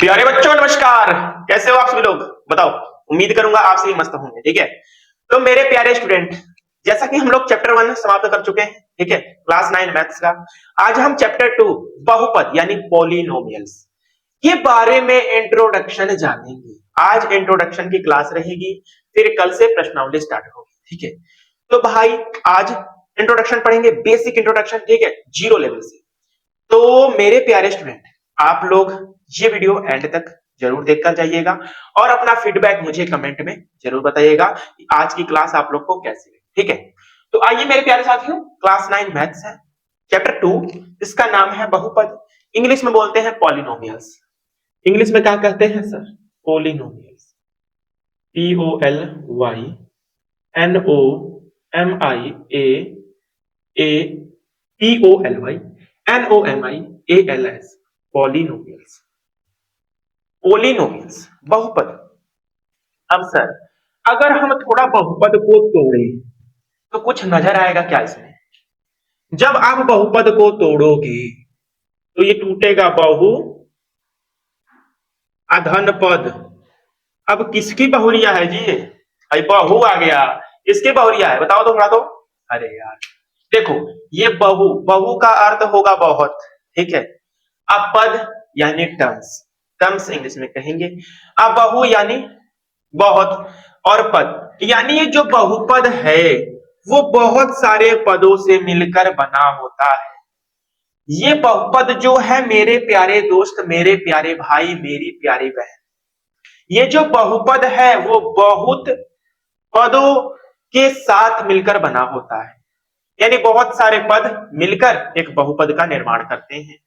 प्यारे बच्चों नमस्कार। कैसे हो आप सभी लोग? बताओ। उम्मीद करूंगा आप सभी मस्त होंगे। ठीक है, तो मेरे प्यारे स्टूडेंट, जैसा कि हम लोग चैप्टर 1 समाप्त कर चुके हैं, ठीक है, क्लास 9 मैथ्स का। आज हम चैप्टर 2 बहुपद यानी पॉलिनोमियल्स के बारे में इंट्रोडक्शन जानेंगे। आज इंट्रोडक्शन की क्लास रहेगी, फिर कल से प्रश्नावली स्टार्ट होगी। ठीक है, तो भाई आज इंट्रोडक्शन पढ़ेंगे, बेसिक इंट्रोडक्शन, ठीक है, जीरो लेवल से। तो मेरे प्यारे स्टूडेंट, आप लोग ये वीडियो एंड तक जरूर देखकर जाइएगा और अपना फीडबैक मुझे कमेंट में जरूर बताइएगा कि आज की क्लास आप लोग को कैसी लगी। ठीक है, तो आइए मेरे प्यारे साथियों, क्लास 9 मैथ्स है, चैप्टर 2, इसका नाम है बहुपद। इंग्लिश में बोलते हैं पॉलिनोमियल्स। इंग्लिश में क्या कहते हैं sir? Polynomials. POLYNOMIALS, polynomials. Polynomials बहुपद। अब सर, अगर हम थोड़ा बहुपद को तोड़े तो कुछ नजर आएगा क्या इसमें? जब आप बहुपद को तोड़ोगे तो ये टूटेगा बहु अधन पद। अब किसकी बहुरिया है जी ये? भाई बहु आ गया, किसकी बहुरिया है बताओ तो थोड़ा तो। अरे यार देखो, ये बहु, बहु का अर्थ होगा बहुत, ठीक है। अब पद यानी टर्म्स, टर्म्स इंग्लिश में कहेंगे। अब बहु यानी बहुत, और पद यानी ये जो बहुपद है वो बहुत सारे पदों से मिलकर बना होता है। ये बहुपद जो है मेरे प्यारे दोस्त, मेरे प्यारे भाई, मेरी प्यारी बहन, ये जो बहुपद है वो बहुत पदों के साथ मिलकर बना होता है। यानी बहुत सारे पद मिलकर एक बहुपद का निर्माण करते हैं।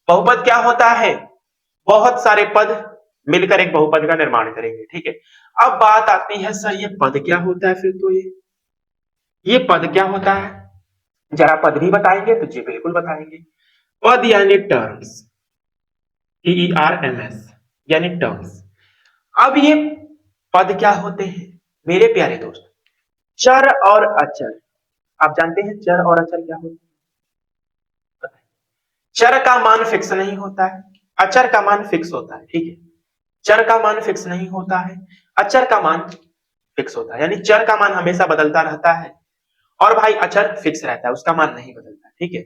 बहुपद क्या होता है? बहुत सारे पद मिलकर एक बहुपद का निर्माण करेंगे। ठीक है, अब बात आती है सर, ये पद क्या होता है? फिर तो ये पद क्या होता है, जरा पद भी बताएंगे तो जी बिल्कुल बताएंगे। पद यानी टर्म्स, TERMS यानी टर्म्स। अब ये पद क्या होते हैं मेरे प्यारे दोस्त? चर और अचर। आप जानते हैं चर और अचर क्या होते हैं? चर का मान फिक्स नहीं होता है, अचर का मान फिक्स होता है। ठीक है, चर का मान फिक्स नहीं होता है, अचर का मान फिक्स होता है। यानी चर का मान हमेशा बदलता रहता है और भाई अचर फिक्स रहता है, उसका मान नहीं बदलता। ठीक है,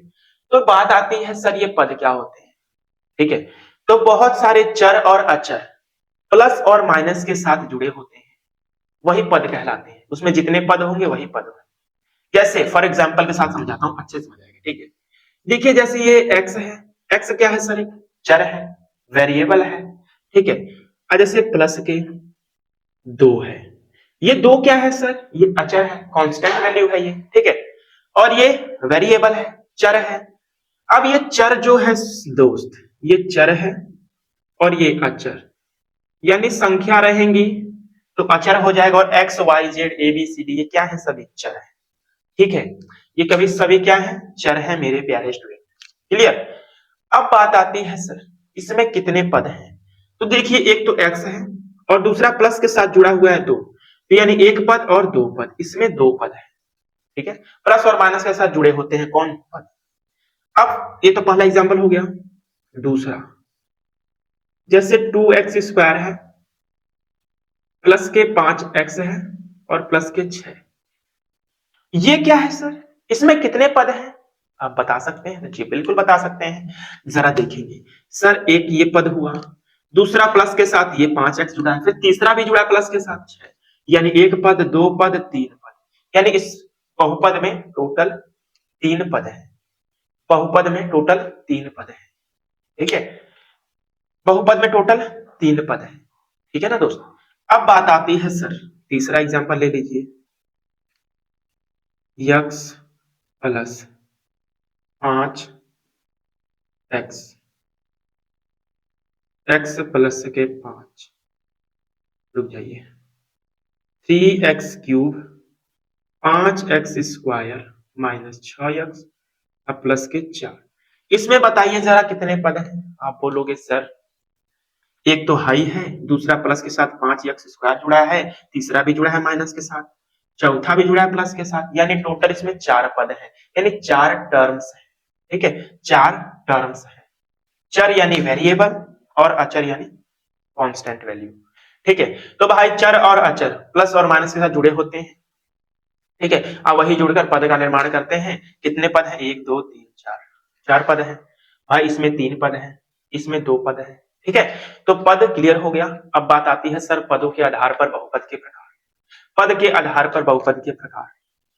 तो बात आती है सर, ये पद क्या होते हैं? ठीक है, तो बहुत सारे चर और अचर प्लस और माइनस के साथ जुड़े होते हैं, वही पद कहलाते हैं। उसमें जितने पद होंगे वही पद होंगे। जैसे फॉर एग्जांपल के साथ समझाता हूं, अच्छे से समझ आएगा। ठीक है, देखिए जैसे ये एक्स है, एक्स क्या है सर? एक चर है, वेरिएबल है। ठीक है, और जैसे प्लस के दो है, ये दो क्या है सर? ये अचर है, कांस्टेंट वैल्यू है ये। ठीक है, और ये वेरिएबल है, चर है। अब ये चर जो है दोस्त, ये चर है और ये अचर, यानी संख्या रहेंगी तो अचर हो जाएगा, और X Y Z A B C D ये क्या है? सभी चर है। ठीक है, ये कभी सभी क्या है? चर है मेरे प्यारे स्टूडेंट। क्लियर? अब बात आती है सर, इसमें कितने पद हैं? तो देखिए, एक तो एक्स है और दूसरा प्लस के साथ जुड़ा हुआ है दो, तो यानी एक पद और दो पद, इसमें दो पद है। ठीक है, प्लस और माइनस के साथ जुड़े होते हैं कौन? पद। अब ये तो पहला एग्जांपल हो गया। दूसरा, जैसे 2x² है, प्लस के 5x है और प्लस के 6, ये क्या है सर? इसमें कितने पद हैं? आप बता सकते हैं? जी बिल्कुल बता सकते हैं। जरा देखेंगे सर, एक ये पद हुआ, दूसरा प्लस के साथ ये 5x जुड़ा है, फिर तीसरा भी जुड़ा प्लस के साथ 6, यानी एक पद, दो पद, तीन पद। यानी इस बहुपद में टोटल तीन पद है। बहुपद में टोटल तीन पद है। ठीक है, बहुपद में टोटल तीन पद है। ठीक है ना दोस्तों? अब बात आती है सर, तीसरा एग्जांपल ले लीजिए, x plus 5x, x plus के 5, रुक जाइए, 3x³ 5x² माइनस 6x अब प्लस के 4। इसमें बताइए जरा कितने पद हैं? आप बोलोगे सर एक तो हाई है, दूसरा प्लस के साथ 5x² जुड़ा है, तीसरा भी जुड़ा है माइनस के साथ, चौथा भी जुड़ा है प्लस के साथ, यानी टोटल इसमें चार पद हैं, यानी चार टर्म्स है। ठीक है, चार टर्म्स है। चर यानी वेरिएबल, और अचर यानी कांस्टेंट वैल्यू। ठीक है, तो भाई चर और अचर प्लस और माइनस के साथ जुड़े होते हैं। ठीक है, अब वही जुड़कर पद का निर्माण करते हैं। कितने पद हैं? 1 2 3 4, 4 पद हैं भाई। इसमें 3 पद हैं, इसमें 2 पद हैं। ठीक है, तो पद क्लियर हो गया। अब बात आती है सर पदों के आधार पर बहुपद के प्रकार। पद के आधार पर बहुपद के प्रकार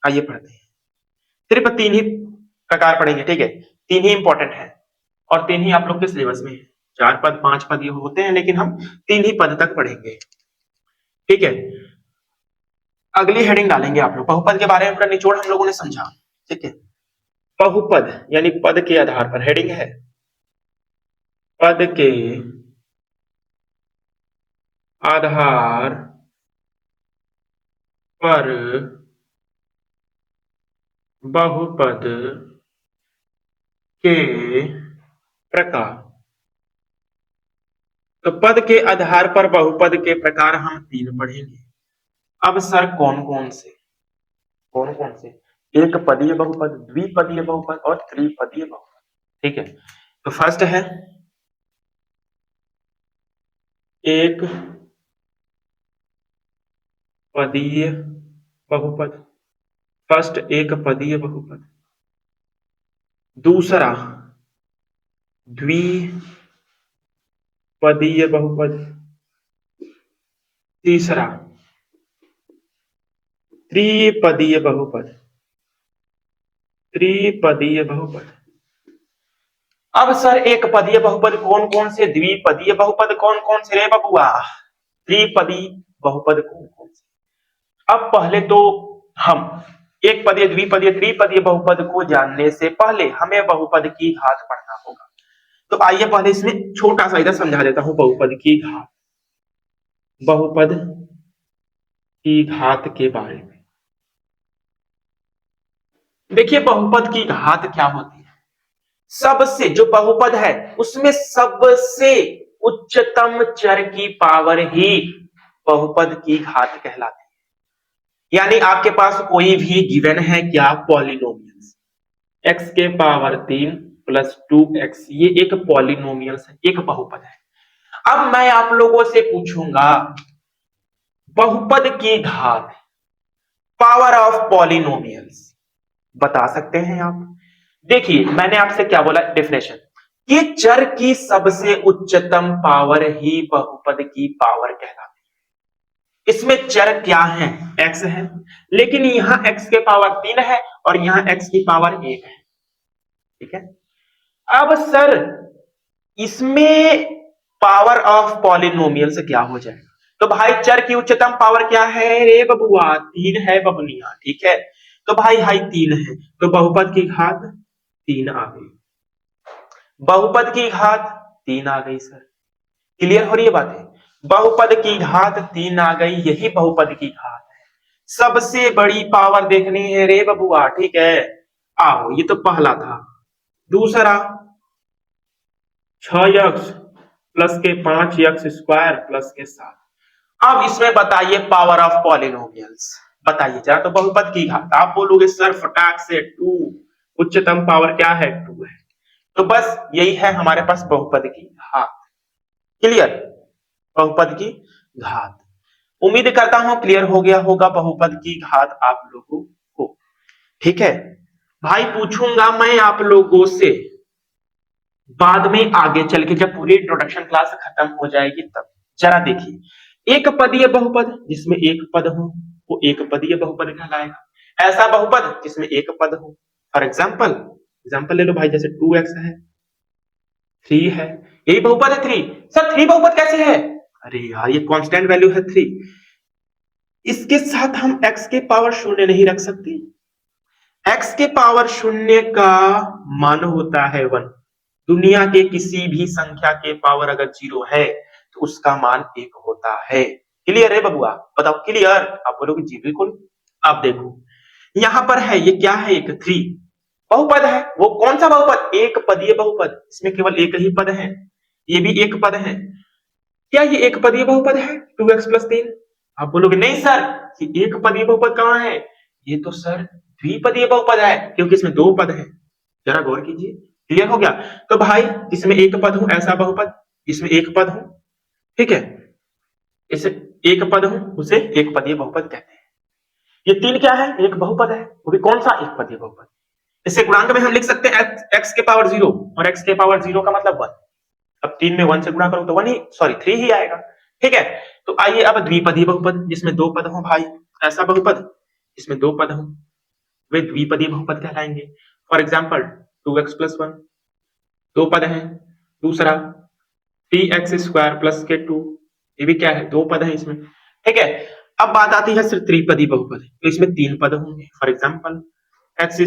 आइए पढ़ते हैं। सिर्फ 3 ही प्रकार पढ़ेंगे। ठीक है, 3 ही इंपॉर्टेंट है और 3 ही आप लोग के सिलेबस में है। 4 पद 5 पद ये होते हैं, लेकिन हम 3 ही पद तक पढ़ेंगे। ठीक है, अगली हेडिंग डालेंगे आप लोग। बहुपद के बारे में पूरा निचोड़ हम लोगों ने समझा। ठीक है, बहुपद यानी पद के आधार पर। हेडिंग है पद के आधार पर बहुपद के प्रकार। तो पद के आधार पर बहुपद के प्रकार हम 3 पढ़ेंगे। अब सर कौन कौन से? कौन कौन से? एक पदीय बहुपद, द्विपदीय बहुपद और त्रिपदीय बहुपद। ठीक है, तो फर्स्ट है एक पदीय बहुपद। फर्स्ट एक पदीय बहुपद, दूसरा द्विपदीय बहुपद, तीसरा त्रिपदीय बहुपद। त्रिपदीय बहुपद। अब सर एक पदीय बहुपद कौन कौन से? द्विपदीय बहुपद कौन कौन से रे बबुआ? त्रिपदीय बहुपद कौन कौन से? अब पहले तो हम एक पदीय द्विपदीय त्रिपदीय बहुपद को जानने से पहले हमें बहुपद की घात पढ़ना होगा। तो आइए पहले इसमें छोटा सा इधर समझा देता हूं बहुपद की घात। बहुपद की घात के बारे में देखिए, बहुपद की घात क्या होती है? सबसे जो बहुपद है उसमें सबसे उच्चतम चर की पावर ही बहुपद की घात कहलाती है। यानी आपके पास कोई भी गिवन है क्या? पॉलिनोमियल्स, x के पावर 3 प्लस 2x, ये एक पॉलिनोमियल्स है, एक बहुपद है। अब मैं आप लोगों से पूछूंगा बहुपद की घात, पावर ऑफ पॉलिनोमियल्स बता सकते हैं आप? देखिए मैंने आपसे क्या बोला डेफिनेशन, कि चर की सबसे उच्चतम पावर ही बहुपद की पावर कहलाती है। इसमें चर क्या है? x है, लेकिन यहां x के पावर 3 है और यहां x की पावर 1 है। ठीक है, अब सर इसमें पावर ऑफ पॉलिनोमियल्स क्या हो जाएगा? तो भाई चर की उच्चतम पावर क्या है रे बबुआ? 3 है बबुनिया। ठीक है, तो भाई हाई 3 है, तो बहुपद की घात 3 आ गई। बहुपद की घात 3 आ गई सर। क्लियर हो रही है बातें? बहुपद की घात 3 आ गई, यही बहुपद की घात है। सबसे बड़ी पावर देखनी है रे बबुआ। ठीक है, आओ, ये तो पहला था। दूसरा 6x प्लस के 5x स्क्वायर प्लस के 7। अब इसमें बताइए पावर ऑफ पॉलिनोमियल्स, बताइए जरा। तो बहुपद की घात आप बोलोगे सर फटाक से 2, उच्चतम पावर क्या है? 2 है। तो बस यही है हमारे पास बहुपद की घात। क्लियर? बहुपद की घात। उम्मीद करता हूं क्लियर हो गया होगा बहुपद की घात आप लोगों को। ठीक है भाई, पूछूंगा मैं आप लोगों से बाद में आगे चल के, जब पूरी इंट्रोडक्शन क्लास खत्म हो जाएगी तब। जरा देखिए, एक पदीय बहुपद जिसमें एक पद हो वो एक पदीय बहुपद कहलाएगा। ऐसा बहुपद जिसमें एक पद हो, फॉर एग्जाम्पल ले लो भाई, जैसे 2x है, 3 है, यही बहुपद है 3। सर 3 बहुपद कैसे है? अरे यार ये कांस्टेंट वैल्यू है 3, इसके साथ हम x के पावर 0 नहीं रख सकते। x के पावर 0 का मान होता है 1। दुनिया के किसी भी संख्या के पावर अगर 0 है तो उसका मान 1 होता है। क्लियर है बबुआ? बताओ क्लियर? आप बोलोगे जी बिल्कुल। आप देखो यहां पर है, ये क्या है? एक 3 बहुपद है। वो कौन सा बहुपद? एक पदीय बहुपद, इसमें केवल एक ही पद है। ये भी एक पद है। क्या ये एक पदीय बहुपद है 2x प्लस 3? आप बोलोगे नहीं सर, ये एक पदीय बहुपद कहां है? ये तो सर द्विपदीय बहुपद है, क्योंकि इसमें 2 पद है। जरा गौर कीजिए। क्लियर हो गया? तो भाई जिसमें एक पद हो ऐसा बहुपद, इसमें एक पद हो, ठीक है, इसे एक पद हो, उसे एक पदीय बहुपद कहते हैं। ये तीन क्या है, एक बहुपद है, वो भी कौन सा, एक पदीय बहुपद। इसे गुणांक में हम लिख सकते हैं एक्स के पावर 0, और एक्स के पावर 0 का मतलब 1। अब 3 में 1 से गुणा करो तो 1 ही, सॉरी 3 ही आएगा, ठीक है। तो आइए अब द्विपदीय बहुपद, जिसमें दो पद हो भाई, ऐसा बहुपद जिसमें दो पद हो, वे द्विपदीय बहुपद कहलाएंगे। फॉर एग्जाम्पल 2x+1, दो पद हैं। दूसरा 3x² + 2, ये भी क्या है, दो पद है इसमें, ठीक है। अब बात आती है सिर्फ त्रिपदी बहुपद, तो इसमें तीन पद होंगे। फॉर एग्जाम्पल x²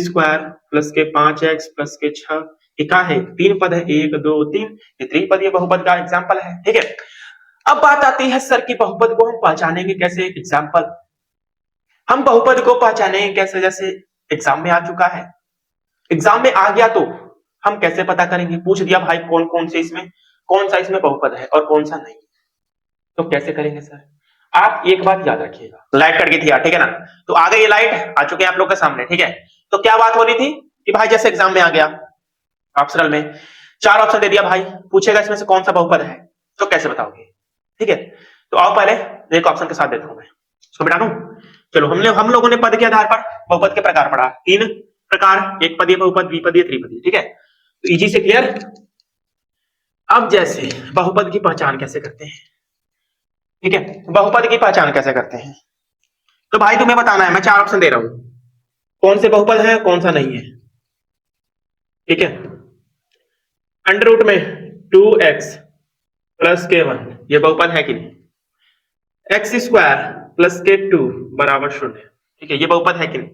+ 5x + 6, ये क्या है, तीन पद है, 1 2 3, ये त्रिपदीय बहुपद का एग्जाम्पल है, ठीक है। अब बात आती है सर कि बहुपद को हम पहचानेंगे कैसे। एग्जाम्पल, हम बहुपद को पहचानेंगे कैसे, जैसे एग्जाम में आ चुका है, एग्जाम में आ गया तो हम कैसे पता करेंगे, पूछ दिया भाई कौन कौन से इसमें, कौन सा इसमें बहुपद है और कौन सा नहीं, तो कैसे करेंगे सर। आप एक बात याद रखिएगा, लाइट कट गई थी यार, ठीक है ना। तो आ गई ये लाइट, आ चुके हैं आप लोग के सामने, ठीक है। तो क्या बात हो रही थी कि भाई जैसे एग्जाम में आ गया, ऑप्शनल में 4 ऑप्शन दे दिया भाई, पूछेगा इसमें से कौन सा बहुपद है, तो कैसे बताओगे, ठीक है। तो आओ पहले एक ऑप्शन के साथ देता हूं मैं, इसको मिटा दूं। चलो हम लोगों ने पद के आधार पर बहुपद के प्रकार पढ़ा, तीन प्रकार, एक पदीय बहुपद, द्विपदीय, त्रिपदीय, ठीक है। तो इजी से क्लियर। अब जैसे बहुपद की पहचान कैसे करते हैं, ठीक है, बहुपद की पहचान कैसे करते हैं, तो भाई तुम्हें बताना है, मैं 4 ऑप्शन दे रहा हूं, कौन से बहुपद है कौन सा नहीं है, ठीक है। अंडर रूट में 2x + k1, ये बहुपद है कि नहीं। x² + k2 = 0, ठीक है, ये बहुपद है कि नहीं।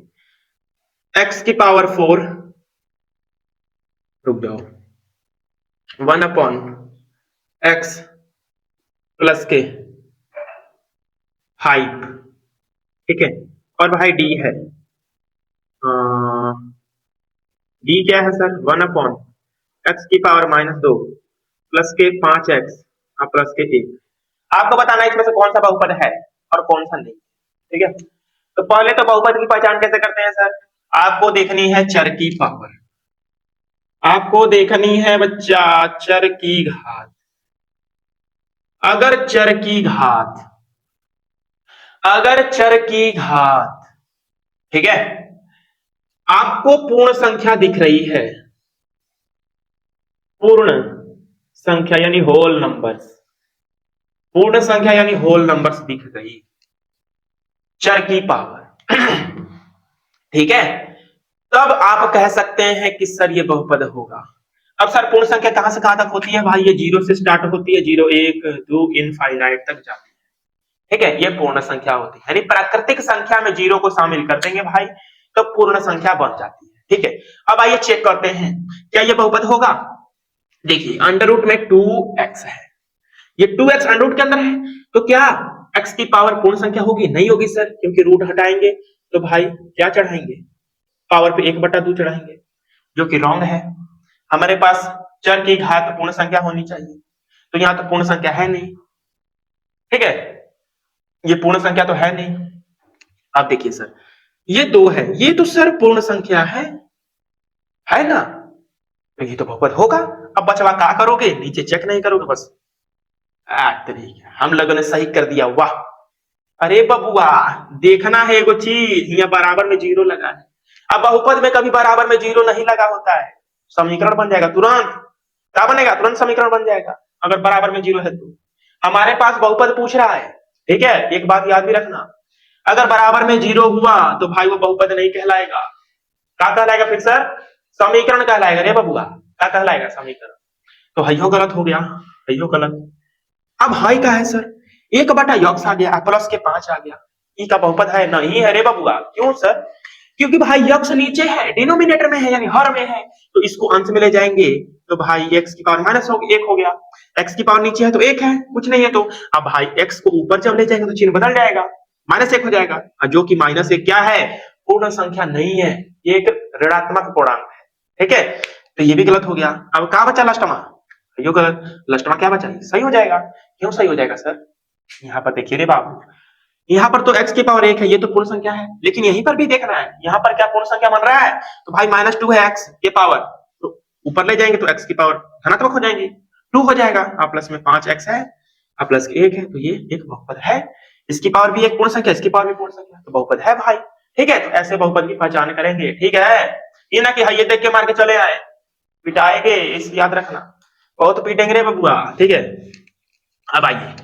x की पावर 4, रुक जाओ, 1/x + k 5, ठीक है। और भाई d है, d क्या है सर, 1/x की पावर -2 + k 5x + k 1। आपको बताना है इसमें से कौन सा बहुपद है और कौन सा नहीं, ठीक है। तो पहले तो बहुपद की पहचान कैसे करते हैं सर, आपको देखनी है चर की पावर, आपको देखनी है बच्चा चर की घात। अगर चर की घात, अगर चर की घात, ठीक है, आपको पूर्ण संख्या दिख रही है, पूर्ण संख्या यानी होल नंबर्स, पूर्ण संख्या यानी होल नंबर्स दिख गई, चर की पावर, ठीक है, तब आप कह सकते हैं कि सर ये बहुपद होगा। अब सर पूर्ण संख्या कहां से कहां तक होती है भाई, ये 0 से स्टार्ट होती है, 0 1 2 इनफाइनाइट तक जाती है, ठीक है, ये पूर्ण संख्या होती है, यानी प्राकृतिक संख्या में 0 को शामिल कर देंगे भाई तो पूर्ण संख्या बन जाती है, ठीक है। अब आइए चेक करते हैं क्या ये बहुपद होगा। देखिए अंडर रूट में 2x है, ये 2x अंडर रूट के अंदर है, तो क्या x की पावर पूर्ण संख्या होगी, नहीं होगी सर, क्योंकि रूट हटाएंगे तो भाई क्या चढ़ाएंगे, पावर पे 1/2 चढ़ाएंगे, जो कि रॉन्ग है। हमारे पास चर की घात पूर्ण संख्या होनी चाहिए, तो यहां तो पूर्ण संख्या है नहीं, ठीक है, ये पूर्ण संख्या तो है नहीं। आप देखिए सर ये 2 है, ये तो सर पूर्ण संख्या है ना, तो ये तो बहुपद होगा। अब बचवा क्या करोगे, नीचे चेक नहीं करोगे बस, हम लोगों ने सही कर दिया, वाह। अरे बबुआ देखना है एगो चीज, यहाँ बराबर में 0 लगा है, अब बहुपद में कभी बराबर में 0 नहीं लगा होता है, समीकरण बन जाएगा तुरंत, क्या बनेगा, तुरंत समीकरण बन जाएगा अगर बराबर में 0 है तो। हमारे पास बहुपद पूछ रहा है, ठीक है, एक बात याद भी रखना, अगर बराबर में 0 हुआ तो भाई वो बहुपद नहीं कहलाएगा, क्या कहलाएगा फिर सर, समीकरण कहलाएगा रे बबुआ, क्या कहलाएगा, समीकरण। तो हइयो गलत हो गया, हइयो गलत। अब हाई का है सर, 1/x आ गया प्लस के 5 आ गया, ई का बहुपद है, नहीं है रे बबुआ, क्यों सर, क्योंकि भाई यक्ष नीचे है, डिनोमिनेटर में है यानी हर में है, तो इसको अंश में ले जाएंगे तो भाई x की पावर -1 हो गया, x की पावर नीचे है तो 1 है, कुछ नहीं है तो। अब भाई x को ऊपर जब ले जाएंगे तो चिन्ह बदल जाएगा, -1 हो जाएगा, जो कि -1 क्या है, पूर्ण संख्या नहीं है, ये एक ऋणात्मक पूर्णांक है, ठीक है। तो ये भी गलत हो गया। अब क्या बचा लास्ट में, यो गलत, लास्ट में क्या बचा, सही हो जाएगा। क्यों सही हो जाएगा सर, यहाँ पर देखिए रे बाबू, यहाँ पर तो x की पावर 1 है, ये तो पूर्ण संख्या है, लेकिन यहीं पर भी देखना है यहाँ पर क्या पूर्ण संख्या बन रहा है, तो भाई -2 है x की पावर, तो ऊपर ले जाएंगे तो x की पावर धनात्मक हो जाएंगी, 2 हो जाएगा। आप प्लस में 5x है, आप प्लस 1 है, तो ये एक बहुपद है। इसकी पावर भी एक पूर्ण संख्या, इसकी पावर भी पूर्ण संख्या, तो बहुपद है भाई। ठीक है, तो ऐसे बहुपद की पहचान करेंगे। ठीक है, ये ना कि हाँ ये देख के मार के चले आए, पिटाएंगे, इस याद रखना, बहुत पीटेंगे रे बबुआ। ठीक है, अब आइए,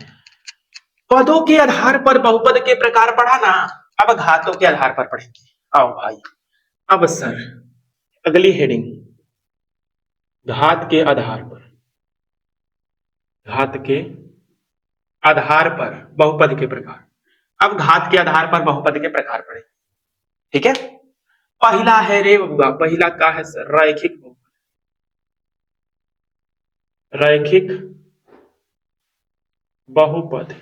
पदों के आधार पर बहुपद के प्रकार पढ़ा ना, अब घातों के आधार पर पढ़ेंगे। आओ भाई, अब सर अगली हेडिंग, घात के आधार पर, घात के आधार पर बहुपद के प्रकार। अब घात के आधार पर बहुपद के प्रकार पढ़ेंगे। ठीक है, पहला है रे बबुआ, पहला का है सर, रैखिक बहुपद। रैखिक बहुपद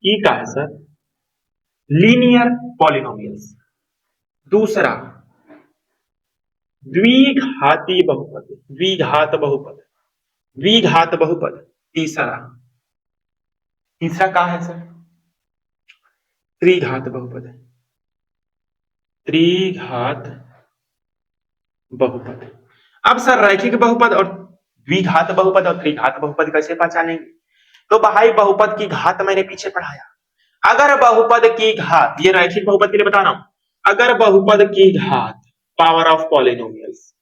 ई का है सर, लीनियर पॉलिनोमियल्स। दूसरा द्विघाती बहुपद, द्विघात बहुपद, द्विघात बहुपद। तीसरा, तीसरा का है सर, त्रिघात बहुपद, त्रिघात बहुपद। अब सर रैखिक बहुपद और द्विघात बहुपद और त्रिघात बहुपद कैसे पहचानेंगे? तो भाई बहुपद की घात मैंने पीछे पढ़ाया। अगर बहुपद की घात, ये रैखिक बहुपद के लिए बता रहा हूं, अगर बहुपद की घात पावर ऑफ पॉलिनोमियल्स,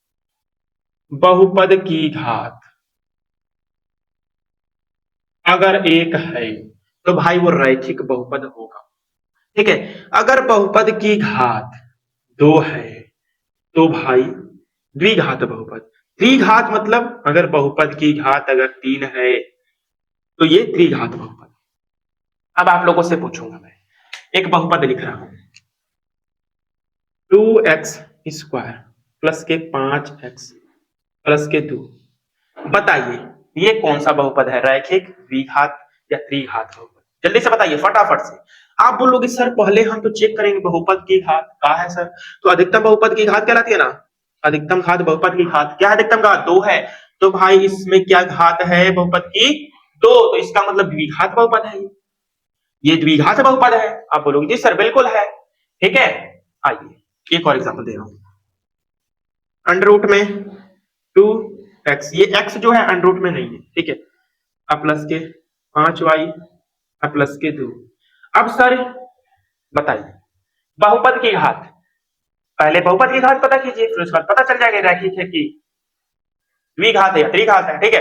बहुपद की घात अगर एक है तो भाई वो रैखिक बहुपद होगा। ठीक है, अगर बहुपद की घात 2 है तो भाई द्विघात बहुपद। त्रिघात मतलब अगर बहुपद की घात अगर 3 है तो ये त्रिघात बहुपद। अब आप लोगों से पूछूंगा मैं, एक बहुपद लिख रहा हूं, 2x स्क्वायर प्लस के 5x प्लस के 2। बताइए ये कौन सा बहुपद है, रैखिक, द्विघात या त्रिघात बहुपद? जल्दी से बताइए फटाफट से। आप बोलोगे सर पहले हम तो चेक करेंगे बहुपद की घात क्या है सर, तो अधिकतम बहुपद की घात कहलाती है ना, अधिकतम घात बहुपद की घात क्या है, अधिकतम घात 2 है, तो भाई इसमें क्या घात है बहुपद की 2, तो इसका मतलब द्विघात बहुपद है, ये द्विघात बहुपद है। आप बोलोगे जी सर बिल्कुल है। ठीक है, आइए एक और एग्जांपल दे रहा हूं, अंडर रूट में 2x, ये x जो है अंडर रूट में नहीं है। ठीक है, अब प्लस के 5y अब प्लस के 2। अब सर बताइए बहुपद की घात, पहले बहुपद की घात पता कीजिए, फिर उसके बाद पता चल जाएगा रैखिक है कि द्विघात है या त्रिघात है। ठीक है,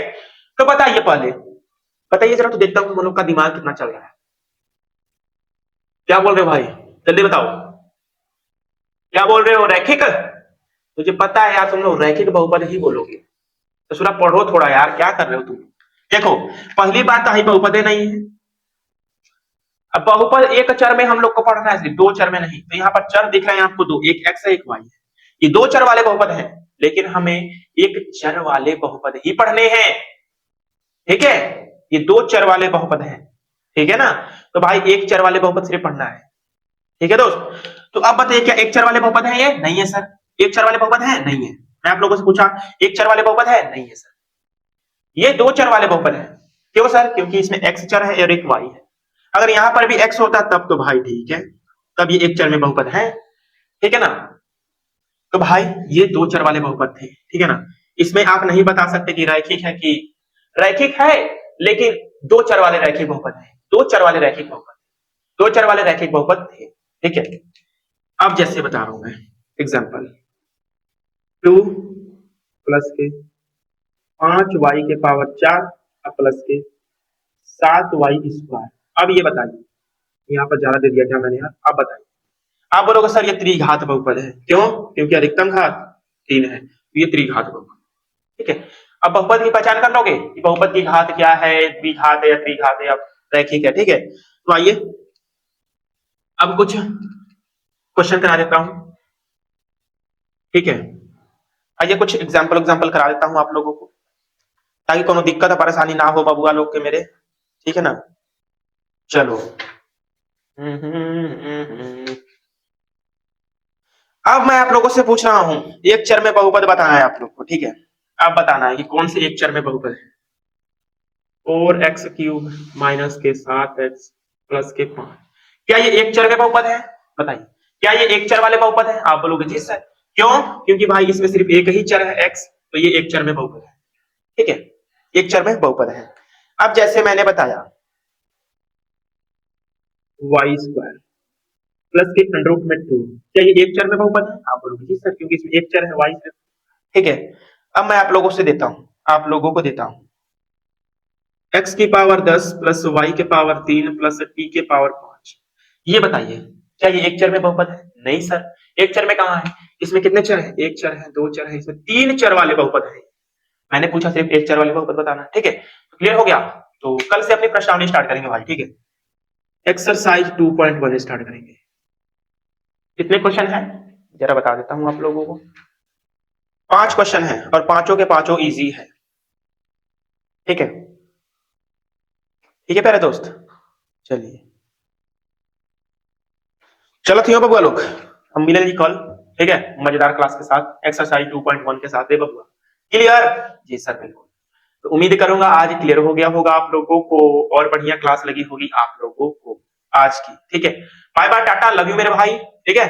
तो बताइए पहले, बताइए जरा, तो देखता हूं हम लोग का दिमाग कितना चल रहा है। क्या बोल रहे हो भाई, जल्दी बताओ, क्या बोल रहे हो, रैखिक? मुझे पता है यार तुम लोग रैखिक बहुपद ही बोलोगे, तो थोड़ा पढ़ो थोड़ा यार, क्या कर रहे हो तुम। देखो पहली बात तो बहुपदे नहीं है। अब बहुपद एक चर में हम लोग को पढ़ना है, सिर्फ दो चर में नहीं। तो यहाँ पर चर दिख रहे हैं आपको दो, एक x है एक y है, ये दो चर वाले बहुपद हैं, लेकिन हमें एक चर वाले बहुपद ही पढ़ने हैं। ठीक है, ये दो चर वाले बहुपद हैं, ठीक है ना, तो भाई एक चर वाले बहुपद सिर्फ पढ़ना है। ठीक है दोस्त, तो अब बताइए क्या एक चर वाले बहुपद है ये? नहीं है सर। एक चर वाले बहुपद है? नहीं है। मैं आप लोगों से पूछा एक चर वाले बहुपद है? नहीं है सर, ये दो चर वाले बहुपद है। क्यों सर? क्योंकि इसमें x चर है और एक y है। अगर यहां पर भी x होता तब तो भाई ठीक है, तब ये एक चर में बहुपद है। ठीक है ना, तो भाई ये दो चर वाले बहुपद थे। ठीक है ना, इसमें आप नहीं बता सकते कि रैखिक है कि रैखिक है, लेकिन दो चर वाले रैखिक बहुपद है, दो चर वाले रैखिक बहुपद, दो चर वाले रैखिक बहुपद थे। ठीक है, अब जैसे बता रहा हूं मैं एग्जांपल, 2 प्लस के 5y के पावर 4 प्लस के 7y स्क्वायर। अब ये बताइए, यहाँ पर ज्यादा दे दिया क्या मैंने यार, अब बताइए। आप बोलोगे सर ये त्रिघात बहुपद है, क्यों? क्योंकि अधिकतम घात 3 है, तो ये त्रिघात बहुपद। ठीक है, अब बहुपद की पहचान कर लोगे कि बहुपद की घात क्या है, द्विघात है या त्रिघात है या रैखिक है। ठीक है, तो आइए अब कुछ क्वेश्चन करा देता हूं। ठीक है, आइए कुछ एग्जाम्पल करा देता हूं आप लोगों को, ताकि कोनो दिक्कत परेशानी ना हो बबुआ लोग के मेरे। ठीक है ना, चलो अब मैं आप लोगों से पूछ रहा हूं, एक चर में बहुपद बताना है आप लोग को। ठीक है, अब बताना है कि कौन से एक चर में बहुपद है। 4x³ माइनस के 7x प्लस के 5, क्या ये एक चर में बहुपद है? बताइए, क्या ये एक चर वाले बहुपद है? आप बोलोगे जी सर। क्यों? क्योंकि भाई इसमें सिर्फ एक ही चर है x, तो ये एक चर में बहुपद है। ठीक है, एक चर में बहुपद है। अब जैसे मैंने बताया वाई स्क्वायर प्लस के अंडर रूट में 2, क्या ये एक चर में बहुपद है? आप बोलोगे जी सर, क्योंकि इसमें एक चर है वाई से। ठीक है, अब मैं आप लोगों से देता हूं, आप लोगों को देता हूं x की पावर 10 प्लस y के पावर 3 प्लस t के पावर 5। ये बताइए क्या ये एक चर में बहुपद है? नहीं सर, एक चर में कहां है? इसमें कितने चर है? एक चर है, दो चर है, इसमें तीन चर वाले बहुपद है। मैंने पूछा सिर्फ एक चर वाले बहुपद बताना। ठीक है, क्लियर हो गया? तो कल से अपनी प्रश्नावली स्टार्ट करेंगे भाई। ठीक है, एक्सरसाइज 2.1 स्टार्ट करेंगे। कितने क्वेश्चन है जरा बता देता हूं आप लोगों को। 5 क्वेश्चन है और पांचों के पांचों इजी है। ठीक है, ठीक है प्यारे दोस्त, चलिए चलो थियो बबुआ लोग, हम मिलेंगे कल। ठीक है, मजेदार क्लास के साथ, एक्सरसाइज 2.1 के साथ। बबुआ क्लियर? जी सर बिल्कुल। तो उम्मीद करूंगा आज क्लियर हो गया होगा आप लोगों को और बढ़िया क्लास लगी होगी आप लोगों को आज की। ठीक है, बाय बाय, टाटा, लव यू मेरे भाई। ठीक है।